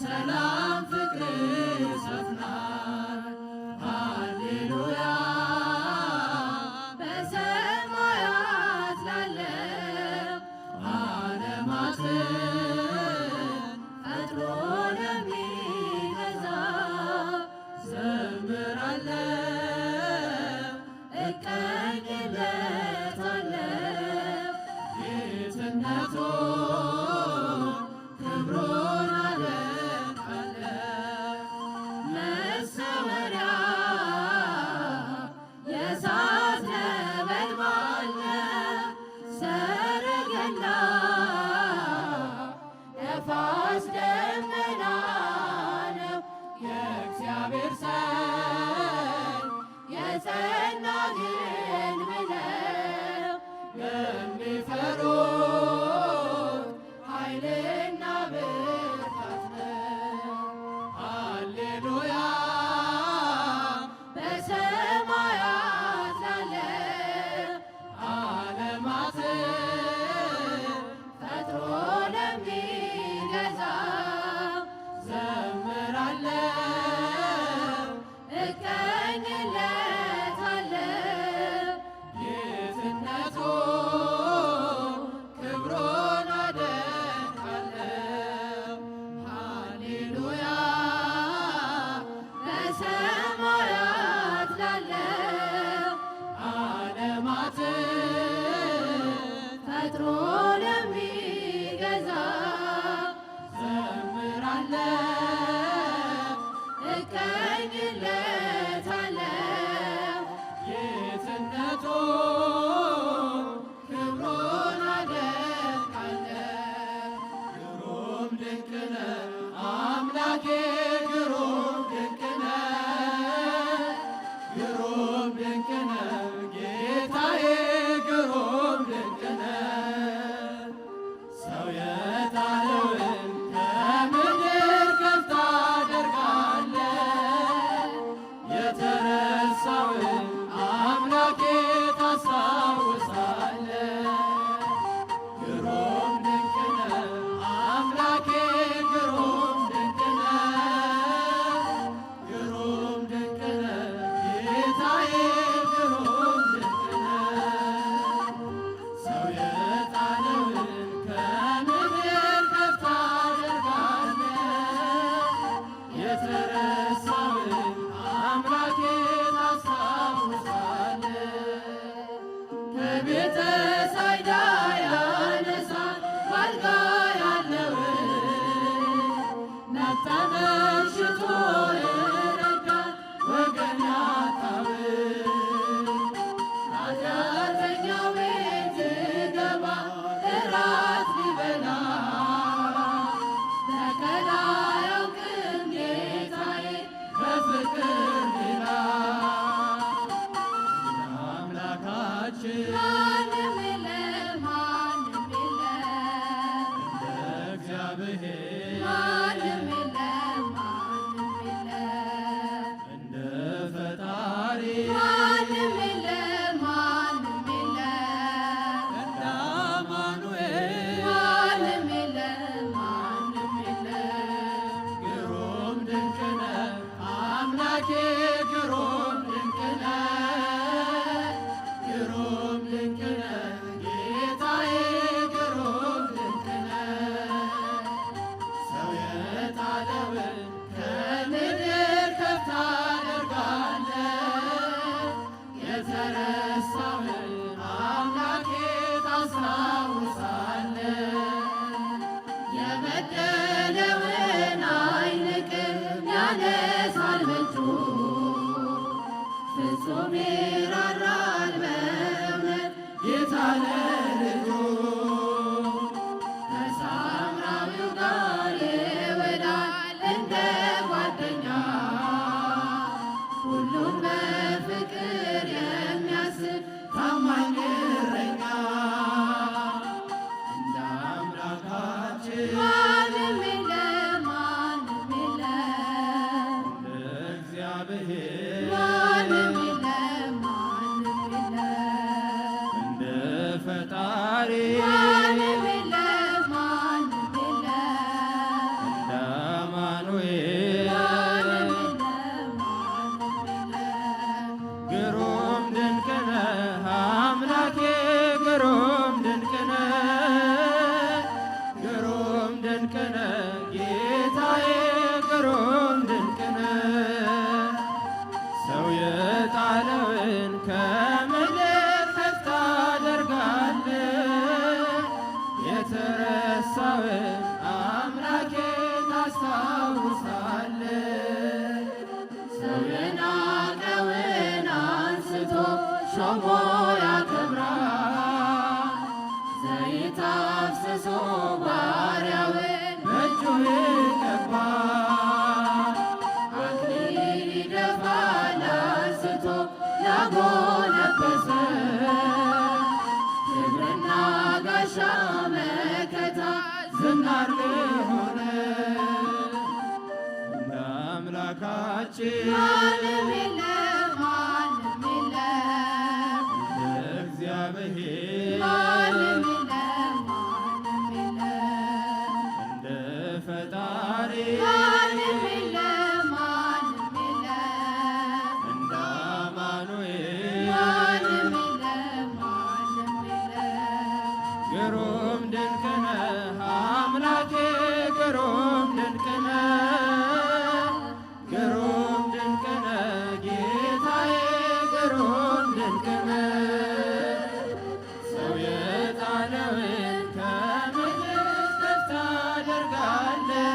ሰላም ፍቅር ይሰፍናል። ሃሌሉያ በሰማያት ላለው ዓለማትን ፈጥሮ ለሚገዛ ዘምራለሁ እቀኝለታለሁ ጌትነቱን ክብሩን አደንቃለሁ። መሰወሪያ የእሳት ነበልባል ነው፣ ሰረገላ ነፋስ ደመና ነው። የእግዚአብሔር ሰው የጸና ግንብ ነው ለሚፈሩት ኃይልና ብርታት ነው። ሃሌሉያ በሰማያት ላለው ዓለማትን ፈጥሮ ለሚገዛ ዘምራለሁ እቀኝለታለሁ ጌትነቱን ክብሩን አደንቃለሁ። ሃሌሉያ በሰማያት ላለው ዓለማትን ፈጥሮ ለሚገዛ ዘምራለሁ እቀኝለታለሁ ጌትነቱን ክብሩን አደንቃለሁ። ግሩም ድንቅ ነህ አምላኬ ግሩም ድንቅ ነህ፣ ግሩም ድንቅ ነህ ጌታዬ ግሩም ድንቅ ነህ። ሰው የጣለውን ከምድር ከፍ ታደርጋለህ፣ የተረሳውን አምላኬ ታስታውሳለህ። ግሩም ድንቅ ነህ አምላኬ ግሩም ድንቅ ነህ፣ ግሩም ድንቅ ነህ ጌታዬ ግሩም ድንቅ ነህ። ሰው የጣለውን ከምድር ከፍ ታደርጋለህ፣ የተረሳውን አምላኬ ታስታውሳለህ። ከቤተ ሳይዳ ያነሳል ባልጋ ያለውን መጣ መሽቶ ይረዳል ወገን ያጣውን። ኃጢአተኛው ቤት ይገባ እራት ሊበላ በቀል አያውቅም ጌታዬ በፍቅር ሌላ። አምላካችን ማንም የለም ማንም የለም እንደ እግዚአብሔር ማንም የለም ማንም የለም እንደ ፈጣሪ ማንም የለም ማንም የለም እንደ አማኑኤል ማንም የለም ማንም የለም ግሩም ድንቅ ነህ አምላኬ ግሩም ድንቅ ነህ፣ ግሩም ድንቅ ነህ ጌታዬ ግሩም ድንቅ ነህ። ሰው የጣለውን ያነሳል በእጁ ፍጹም ይራራል በእውነት ጌታ ለልጁ ከሳምራዊው ጋር ይውላል እንደ ጓደኛ ሁሉን በፍቅር የሚያስብ ታማኝ እረኛ እንደ አምላካችን ማንም የለም ማንም የለም እንደ እግዚአብሔር ማንም የለም ማንም የለም እንደ ፈጣሪ ማንም የለም ማንም የለም እንደ አማኑኤል ማንም የለም ማንም የለም ግሩም ድንቅ ነህ አምላኬ ግሩም ድንቅ ነህ ግሩም ድንቅ ነህ ጌታዬ ግሩም ድንቅ ነህ ሰው የጣለውን ከምድር ከፍ ታደርጋለህ የተረሳውን አምላኬ ታስታውሳለህ ሰው የናቀውን አንስቶ ሾሞ ያከብራል ዘይት አፍስሶ ባሪያውን በእጁ ይቀባል አክሊል ይደፋል አንስቶ ላጎነበሰ ክብርና ጋሻ መከታ ዝናር ለሆነ እንደ አምላካችን ማንም የለም ማንም የለም እንደ እግዚአብሔር ማንም የለም ማንም የለም እንደ ፈጣሪ ማንም የለም ማንም የለም እንደ አማኑኤል ማንም የለም ማንም የለም ግሩም ድንቅ ነህ አምላኬ ግሩም ድንቅ ነህ ግሩም ድንቅ ነህ ጌታዬ ግሩም ድንቅ ነህ ሰው የጣለውን ከምድር ከፍ ታደርጋለህ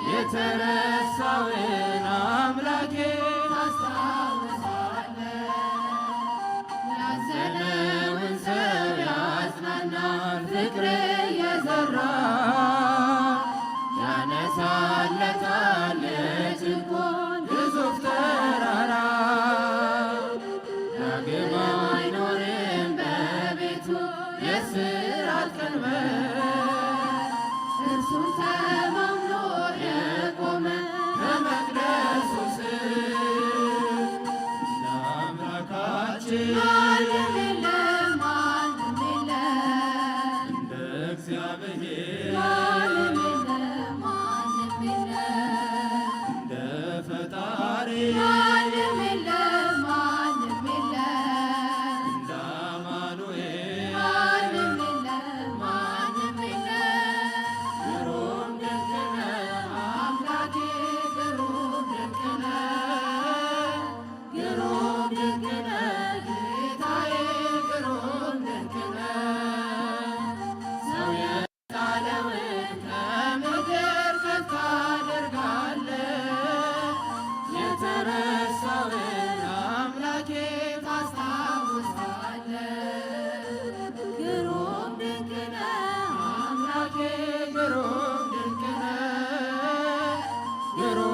የተረሳውን አምላኬ ያዘነውን ሰው ያጽናናል ፍቅር እየዘራ ያነሳለታል ጭንቁን ግዙፍ ተራራ ዳግም አይኖርም በቤቱ የእስራት ቀንበር እርሱን ተማምኖ የቆመ በመቅደሱ ስር እንደ አምላካችን ማንም የለም ማንም የለም እንደ እግዚአብሔር ማንም የለም ማንም የለም እንደ ፈጣሪ ማንም የለም ማንም የለም እንደ አማኑኤል ማንም የለም ማንም የለም ግሩም ድንቅ ነህ አምላኬ ግሩም ድንቅ ነህ ግሩም ድንቅ ነህ ጌታዬ ግሩም ድንቅ ነህ ሰው የጣለውን ከምድር ከፍ ታደርጋለህ የተረሳውን አምላኬ ታስታውሳለህ ግሩም ድንቅ ነህ አምላኬ ግሩም ድንቅ ነህ ግሩም